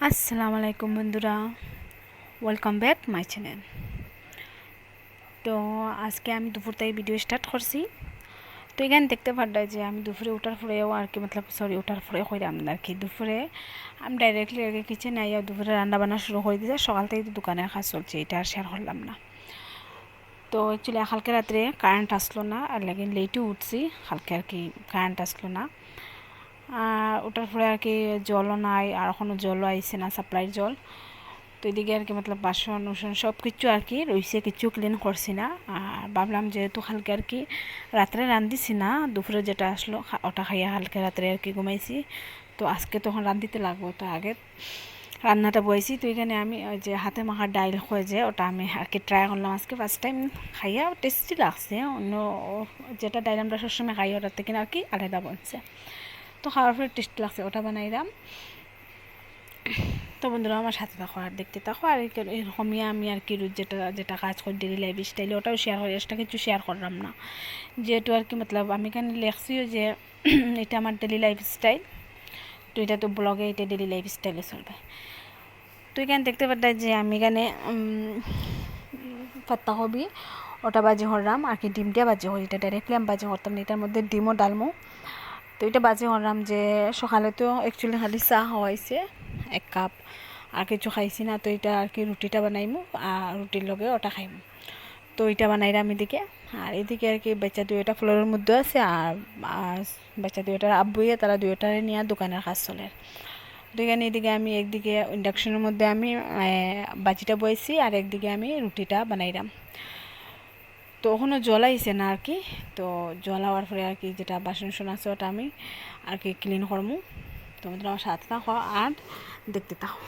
আসসালামু আলাইকুম বন্ধুরা, ওয়েলকাম ব্যাক মাই চ্যানেল। তো আজকে আমি দুপুর থেকে ভিডিও স্টার্ট করছি। তো এখানে দেখতে পারলাম যে আমি দুপুরে ওঠার পরেও আর কি ওঠার পরে কইরাম না আর কি দুপুরে আমি ডাইরেক্টলি আর কি কিচেনে আইয়া দুপুরে রান্না বান্না শুরু করে দিয়েছে। সকাল থেকে তো দোকানের কাজ চলছে, এটা আর শেয়ার করলাম না। তো অ্যাকচুয়ালি কালকে রাত্রে কারেন্ট আসলো না, আর লাগে লেটও উঠছি, কালকে আর কি কারেন্ট আসলো না। ওটার পরে আর কি জলও নাই, আর এখনও জলও আইছে না, সাপ্লাইয়ের জল। তো এদিকে আর কি বাসন উসন সব কিছু আর কি রয়েছে, কিছু ক্লিন করছি না। আর ভাবলাম যেহেতু কালকে আর কি রাত্রে রান্ধিছি না, দুপুরে যেটা আসলো ওটা খাইয়া কালকে রাত্রে আর কি ঘুমাইছি। তো আজকে তখন রান্ধিতে লাগবো, তো আগে রান্নাটা বয়েছি। তো এখানে আমি ওই যে হাতে মাখা ডাইল হয়ে যে ওটা আমি আর কি ট্রাই করলাম আজকে ফার্স্ট টাইম, খাইয়া টেস্টি লাগছে। অন্য যেটা ডাইল আমরা সবসময় খাই ওটার থেকে আর কি আলাদা বনছে। তো খাওয়ার পরে টেস্টি লাগছে, ওটা বানাইলাম। তো বন্ধুরা আমার সাথে থাকো আর দেখতে থাকো। আর এরকমই আমি আর কি যেটা যেটা কাজ করি ডেলি লাইফ স্টাইলে ওটাও শেয়ার করি, এক্সট্রা কিছু শেয়ার করলাম না। যেহেতু আর কি আমি এখানে লেখছিও যে এটা আমার ডেলি লাইফ স্টাইল, তো এটা তো ব্লগে এটা ডেলি লাইফ স্টাইলে চলবে। তো এখানে দেখতে পারতাম যে আমি এখানে পাত্তাকপি ওটা বাজি করলাম আর কি, ডিমটা বাজি করি, এটা ডাইরেক্টলি আমি বাজি করতাম না, এটার মধ্যে ডিমও ডালমো। তো এটা বাজি করলাম যে সকালে তো অ্যাকচুয়ালি খালি চা খাওয়াইছে 1 কাপ, আর কিছু খাইছি না। তো এটা আর কি রুটিটা বানাইমু, আর রুটির লগে ওটা খাইমু। তো এটা বানাইলাম এদিকে। আর এদিকে আর কি বাচ্চা দুইটা ফ্লোরের মধ্যে আছে, আর বাচ্চা দুইটার আব্বুইয়ে তারা দুইটারে নিয়ে দোকানের কাজ চলে। তো এখানে এদিকে আমি একদিকে ইন্ডাকশনের মধ্যে আমি বাজিটা বয়েছি, আর একদিকে আমি রুটিটা বানাইলাম। তো ওখানে জল আইছে না আর কি। তো জল হওয়ার পরে আর কি যেটা বাসন আছে ওটা আমি আর কি ক্লিন করবো। তোমাদের আমার সাথে থাকো আর দেখতে থাকো।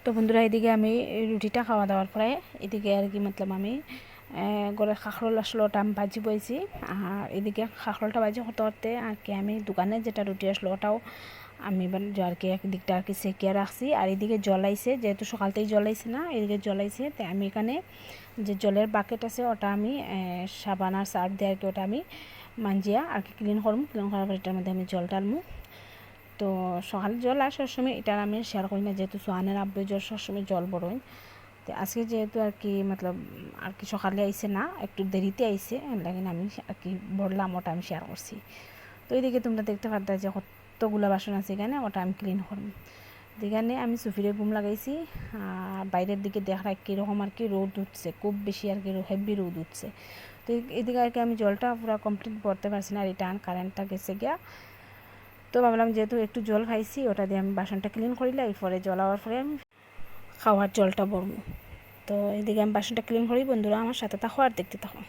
তো বন্ধুরা এদিকে আমি রুটিটা খাওয়া দাওয়ার পরে এদিকে আর কি আমি গড়ে কাঁকরোল আসলো ওটা আমি ভাজি বইছি। আর এদিকে কাঁকরোলটা ভাজি করতে করতে আর কি আমি দোকানে যেটা রুটি আসলো ওটাও আমি আর কি একদিকটা আর কি সেকিয়ে রাখছি। আর এদিকে জলাইছে, যেহেতু সকালতেই জলাইছে না, এদিকে জলাইছে। তাই আমি এখানে যে জলের বাকেট আছে ওটা আমি সাবান আর সার্ফ দিয়ে আর কি ওটা আমি মাঞ্জিয়া আর কি ক্লিন করবো। ক্লিন করার পর এটার মধ্যে আমি জল ডালবো। তো সকালে জল আর সবসময় এটা আমি শেয়ার করি না, যেহেতু সোহানের আব্বু জল সবসময় জল বড়ই। তো আজকে যেহেতু আর কি মতলব আর কি সকালে আইসে না, একটু দেরিতে আইসে, লাগেন আমি আর কি বললাম, ওটা আমি শেয়ার করছি। তো এইদিকে তোমরা দেখতে পারতা যে কতগুলো বাসন আছে এখানে, ওটা আমি ক্লিন করব। এখানে আমি সুফিরে ঘুম লাগাইছি, বাইরের দিকে দেখা কীরকম আর কি রোদ উঠছে, খুব বেশি আর কি হেভি রোদ উঠছে। তো এদিকে আর কি আমি জলটা পুরো কমপ্লিট করতে পারছি না, রিটার্ন কারেন্টটা গেছে গিয়া। তো ভাবলাম যেহেতু একটু জল খাইছি, ওটা দিয়ে আমি বাসনটা ক্লিন করিলে এরপরে জল হওয়ার পরে আমি খাওয়ার জলটা ভরবো। তো এদিকে আমি বাসনটা ক্লিন করি, বন্ধুরা আমার সাথে থাকো আর দেখতে থাকো।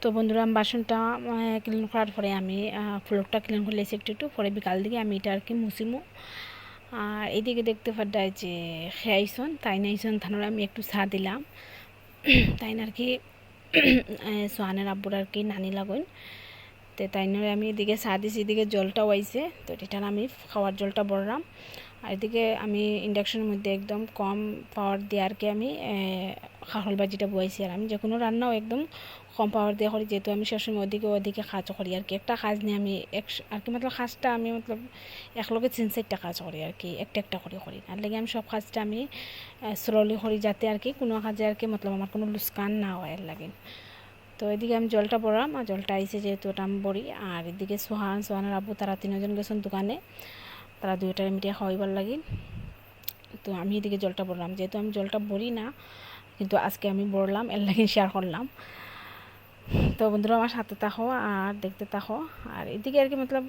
তো বন্ধুরা আমি বাসনটা ক্লিন করার পরে আমি ফ্লোরটা ক্লিন করে লেছি একটু পরে বিকাল দিকে আমি এটা আর কি মুছিমু। আর এইদিকে দেখতে পারদায় যে খেয়াইছন তাই নাইছন থানোর আমি একটু চা দিলাম, তাই না আর কি সোহানের আব্বুর আর কি নানি লাগুন। তো তাই নয় আমি এদিকে চা দিছি, এদিকে জলটাও আইছে, তো এটা আমি খাওয়ার জলটা বললাম। আর এদিকে আমি ইন্ডাকশনের মধ্যে একদম কম পাওয়ার দিয়ে আর কি আমি কাঁকরোল ভাজিটা বয়েছি। আর আমি যে কোনো রান্নাও একদম কম পাওয়ার দিয়ে করি, যেহেতু আমি সবসময় ওদিকে কাজ করি আর কি। একটা কাজ নিয়ে আমি আর কি মতলব কাজটা আমি মতলব একলগে 3-4টা কাজ করি আর কি, একটা করে করি। আর লাগে আমি সব কাজটা আমি স্লোলি করি, যাতে আর কি কোনো কাজে আর কি মতলব আমার কোনো লুস্কান না হয় এর লাগে। তো এদিকে আমি জলটা বড়াম, আর জলটা আইসে যেহেতু ওটা আমি বড়ি। আর এদিকে সোহানের আব্বু তারা 3জন গেছেন দোকানে, তারা 2টার মিটিয়ে খাওয়াইবার লাগে। তো আমি এদিকে জলটা বললাম, যেহেতু আমি জলটা বড়ি না, কিন্তু আজকে আমি বললাম এর লাগে শেয়ার করলাম। তো বন্ধুরা আমার সাথে থাকো আর দেখতে থাকো। আর এদিকে আর কি মতলব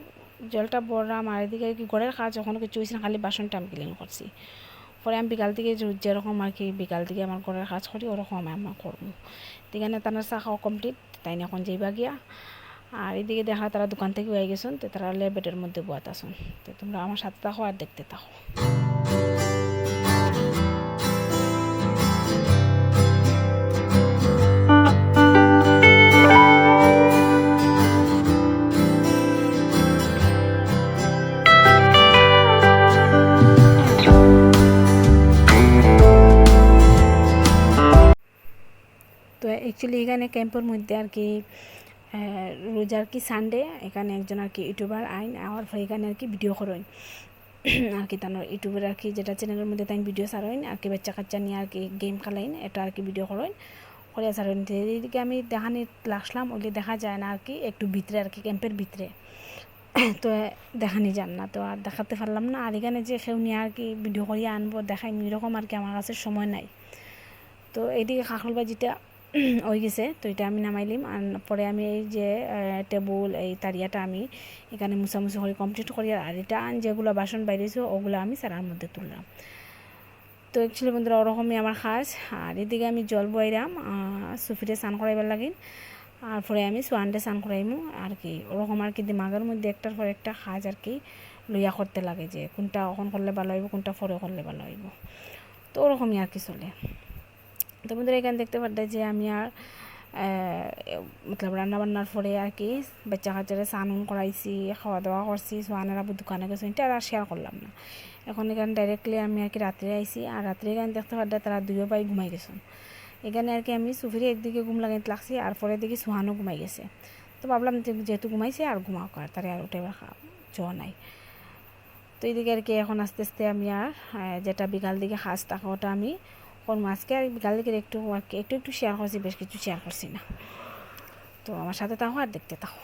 জলটা বললাম, আর এদিকে আর কি ঘরের কাজ যখনও কিছু হয়েছে না, খালি বাসনটা আমি ক্লিন করছি। পরে আমি বিকাল থেকে যেরকম আর কি বিকাল থেকে আমার ঘরের কাজ করি ওরকম আমি আমার করবো। এখানে তার চা খাওয়া কমপ্লিট, তাই না এখন যাইবা গিয়া। আর এদিকে দেখা তারা দোকান থেকে হয়ে গেছেন, তো তারা বেডের মধ্যে বোয়াত আসুন। তো তোমরা আমার সাথে থাকো আর দেখতে থাকো। তো অ্যাকচুয়ালি এখানে ক্যাম্পের মধ্যে আর কি রোজ আর কি সানডে এখানে একজন আর কি ইউটিউবার আইন আর এখানে আর কি ভিডিও করেন আর কি তার ইউটিউবের আর কি যেটা চ্যানেলের মধ্যে তাই ভিডিও সারেন আর কি বাচ্চা কাচ্চা নিয়ে আর কি গেম খেলাইন, এটা আর কি ভিডিও করেন করে সারেন। এদিকে আমি দেখানি লাগলাম, ওইলে দেখা যায় না আর কি, একটু ভিতরে আর কি ক্যাম্পের ভিতরে, তো দেখানি যান না, তো আর দেখাতে পারলাম না। আর এখানে যে কেউ নিয়ে আর কি ভিডিও করিয়ে আনবো দেখাই এরকম আর কি আমার কাছে সময় নাই। তো এইদিকে কাঁকরোল ভাজিটা হয়ে গেছে। তো এটা আমি নামাইলিম, আর পরে আমি এই যে টেবুল এই তারিয়াটা আমি এখানে মুছামুছি করে কমপ্লিট করি, আর এটা যেগুলো বাসন বাইরেছে ওগুলো আমি সারার মধ্যে তুললাম। তো অ্যাকচুয়ালি বন্ধুরা ওরকমই আমার কাজ। আর এদিকে আমি জল বইরাম সুফিরে স্নান করাইবার লাগিন, আর পরে আমি সোয়ানডে স্নান করাইমু আর কি। ওরকম আর কি দিমাগের মধ্যে একটার পর একটা কাজ আর কি লইয়া করতে লাগে, যে কোনটা এখন করলে ভালো হইব, কোনটা পরে করলে ভালো হইব। তো ওরকমই আর কি চলে। তো বন্ধুরা এখানে দেখতে পারতে যে আমি আর মতলব রান্না বান্নার পরে আর কি বাচ্চা কাচ্চারা স্নান করাইছি, খাওয়া দাওয়া করছি, সোয়ানের আবু দোকানে গেছে, এটা আর শেয়ার করলাম না। এখন এখানে ডাইরেক্টলি আমি আর কি রাত্রে আইছি, আর রাত্রে এখানে দেখতে পারতে তারা দুইও ভাই ঘুমাই গেছে। এখানে আর কি আমি সুফিরে একদিকে ঘুম লাগাইতে লাগছি, আর পরে দেখি সুহানও ঘুমাই গেছে। তো ভাবলাম যেহেতু ঘুমাইছে আর ঘুমাও, আর তারে আর উঠে জোয়া নাই। তো এইদিকে আর কি এখন আস্তে আস্তে আমি আর যেটা বিকাল দিকে কাজ থাকে ওটা আমি ওর মাঝকে আর বিকাল দিকে একটু আর কি একটু একটু শেয়ার করছি, বেশ কিছু শেয়ার করছি না। তো আমার সাথে থাকো আর দেখতে থাকো।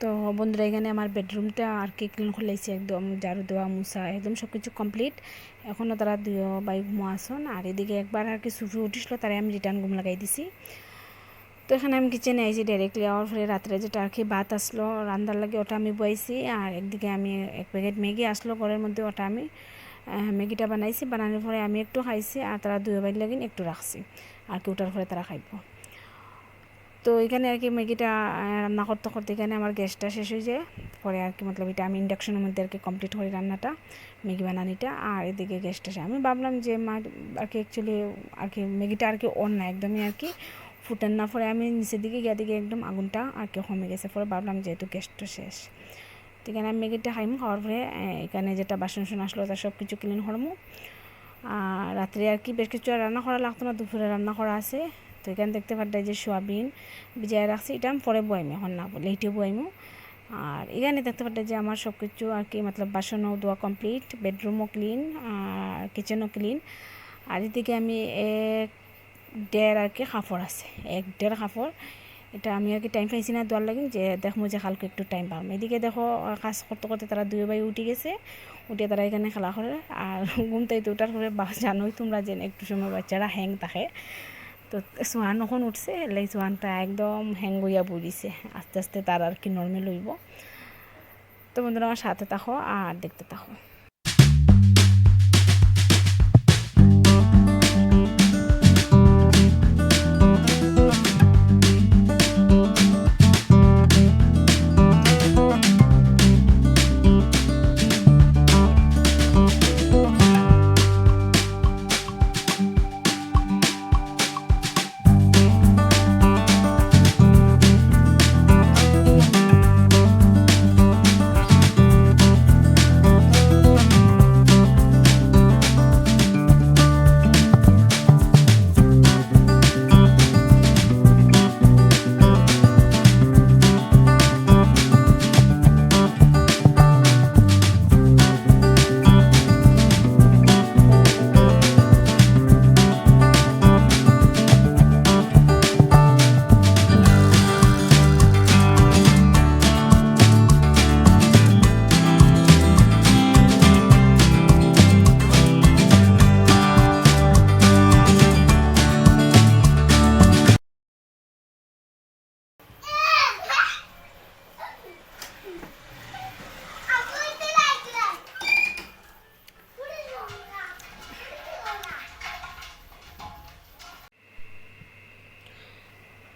তো বন্ধুরা এখানে আমার বেডরুমটা আর কি ক্লিন করে লাইছি, একদম ঝাড়ু দেওয়া মুছা একদম সব কিছু কমপ্লিট। এখনও তারা দুইও বাই ঘুমো আসন, আর এদিকে একবার আর কি সুফি উঠিছিল তারা আমি রিটার্ন ঘুম লাগাই দিছি। তো এখানে আমি কিচেনে আইছি ডাইরেক্টলি, আর ফলে রাত্রে যেটা আর কি ভাত আসলো রান্নার লাগে ওটা আমি বইছি, আর একদিকে আমি এক প্যাকেট ম্যাগি আসলো ঘরের মধ্যে, ওটা আমি ম্যাগিটা বানাইছি। বানানোর পরে আমি একটু খাইছি, আর তারা দুই বাইর লাগিন একটু রাখছি, আর কি ওটার পরে তারা খাইব। তো এখানে আর কি ম্যাগিটা রান্না করতে করতে এখানে আমার গ্যাসটা শেষ হয়ে যায়, পরে আর কি মতলব এটা আমি ইন্ডাকশনের মধ্যে আর কি কমপ্লিট করি রান্নাটা, ম্যাগি বানানিটা। আর এদিকে গ্যাসটা আমি ভাবলাম যে আর কি অ্যাকচুয়ালি আর কি ম্যাগিটা আর কি অন না একদমই আর কি ফুটেন না, পরে আমি নিচের দিকে গিয়ে দিকে একদম আগুনটা আর কি কমে গেছে, পরে ভাবলাম যেহেতু গ্যাসটা শেষ, তো এখানে আমি ম্যাগিটা খাইম, খাওয়ার পরে এখানে যেটা বাসন আসলো তার সব কিছু ক্লিন করবো। আর রাত্রে আর কি বেশ কিছু আর রান্না করা লাগতো না, দুপুরে রান্না করা আছে। তো এখানে দেখতে পারতাই যে সোয়াবিন ভিজায় রাখছি, এটা আমি পরে বয়াইমে, এখন না বলে এইটিও বয়াইমো। আর এখানে দেখতে পারতাই যে আমার সব কিছু আর কি মতলব বাসনও ধোয়া কমপ্লিট, বেডরুমও ক্লিন আর কিচেনও ক্লিন। আর এদিকে আমি এক দেড় আর কি কাপড় আছে, এক দেড় কাপড়, এটা আমি আর কি টাইম পাইছি না দোয়ার লাগিন যে দেখবো যে কালকে একটু টাইম পাম। এদিকে দেখো কাজ করতে করতে তারা দুই ভাই উঠে গেছে, উঠে তারা এখানে খেলা করে। আর ঘুমতাইতে উঠার করে জানোই তোমরা যে একটু সময় বাচ্চারা হ্যাং থাকে, তো সোয়ান ওখান উঠছে, এই সোয়ানটা একদম হ্যাং হইয়া পড়িছে, আস্তে আস্তে তার আর কি নর্মাল হইব। তো বন্ধুরা আমার সাথে থাকো আর দেখতে থাকো।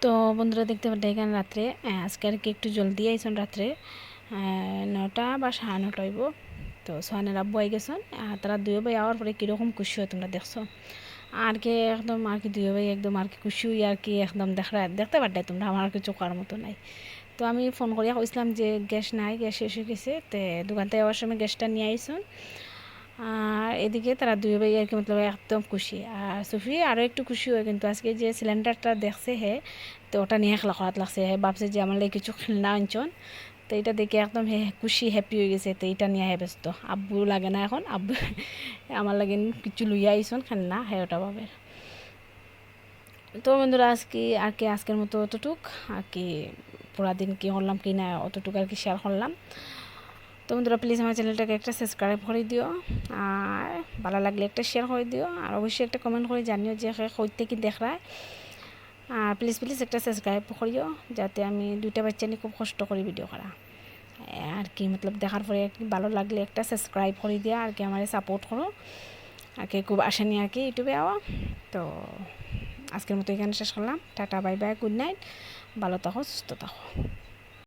তো বন্ধুরা দেখতে পারতে এখানে রাত্রে আজকে আর কি একটু জলদি আইসন, রাত্রে 9টা বা 9:30 হইব। তো সোহানের আব্বু আই গেছেন, তারা দুই ভাই আওয়ার পরে কীরকম খুশি হয় তোমরা দেখছো, আর কি একদম আর কি দুই ভাই একদম আর কি খুশি হই আর কি একদম দেখতে পারতে তোমরা, আমার আর কিছু করার মতো নাই। তো আমি ফোন করিয়া কইছিলাম যে গ্যাস নাই, গ্যাস শেষ হয়ে গেছে, তো দোকান থেকে যাওয়ার সময় গ্যাসটা নিয়ে আইসন। আর এদিকে তারা দুই ভাই আর কি মতলব একদম খুশি, আর সুফি আরও একটু খুশি হয়, কিন্তু আজকে যে সিলিন্ডারটা দেখছে হে, তো ওটা নিয়ে খেলা করাত লাগছে, হে ভাবছে যে আমার লাগে কিছু খেলনা আনছন, তো এটা দেখে একদম হে খুশি হ্যাপি হয়ে গেছে, তো এটা নিয়ে হে ব্যস্ত, আব্বু লাগে না এখন, আব্বু আমার লাগে কিছু লইয়া আইসন খেলনা, হে ওটা ভাবে। তো বন্ধুরা আজকে আর কি আজকের মতো অতটুক আর কি, পুরা দিন কী করলাম কি না অতটুকু আর কি শেয়ার করলাম। তো বন্ধুরা প্লিজ আমার চ্যানেলটাকে একটা সাবস্ক্রাইব করে দিও, আর ভালো লাগলে একটা শেয়ার করে দিও, আর অবশ্যই একটা কমেন্ট করে জানিও যে কইতে কি দেখরায়। আর প্লিজ প্লিজ একটা সাবস্ক্রাইব করিও, যাতে আমি দুইটা বাচ্চা নিয়ে খুব কষ্ট করি ভিডিও করা আর কি মতলব দেখার পরে ভালো লাগলে একটা সাবস্ক্রাইব করে দিয়া আর কি আমার সাপোর্ট করো আর কি, খুব আশা নিয়ে আর কি ইউটিউবে আওয়া। তো আজকের মতো এখানে শেষ করলাম, tata bye bye, good night, ভালো থাকো সুস্থ থাকো।